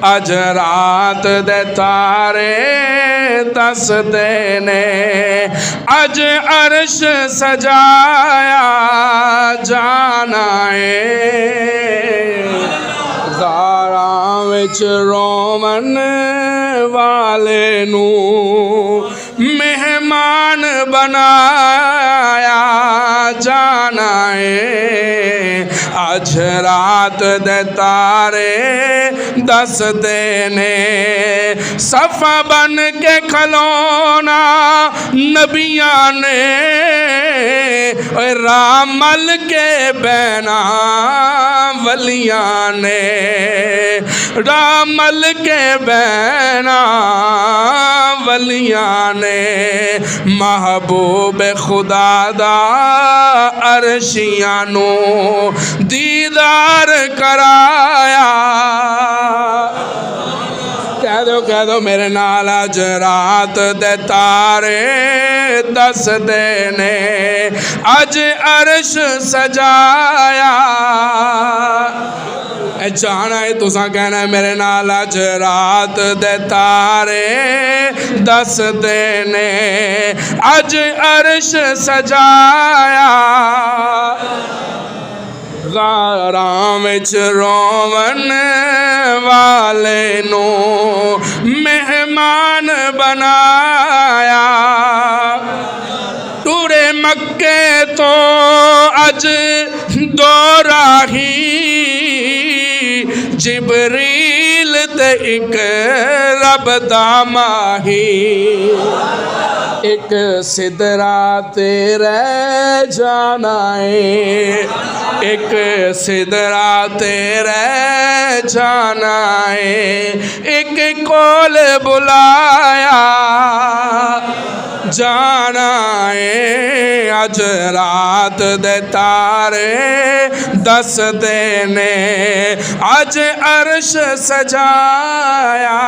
अज रात दे तारे दसदे ने अज अर्श सजाया जाना है ज़ारां विच रोवन वाले नू मेहमान बनाया जाना है अज रात दे तारे दसदे ने सफ़ा बन के खलोना नबियां ने रामल के बैना वलियां ने रामल के बैना वलियां ने महबूब खुदा दा अरशियां नू दीदार कराया कह दो मेरे नाल अज रात दे तारे दसदे ने अज अर्श सजाया जाना है तुसा कहना है मेरे नाल अज रात दे तारे दसदे ने अज अर्श सजाया ज़ारां विच रोवन वाले नू मेहमान बनाया टूरे मक्के तो अज दो राही जिबरील ते एक रब दा माही एक सिदरा ते रह जाना है एक सिदरा ते रह जाना है एक कोल बुलाया जाना है अज रात दे तारे दसदे ने अज अर्श सजाया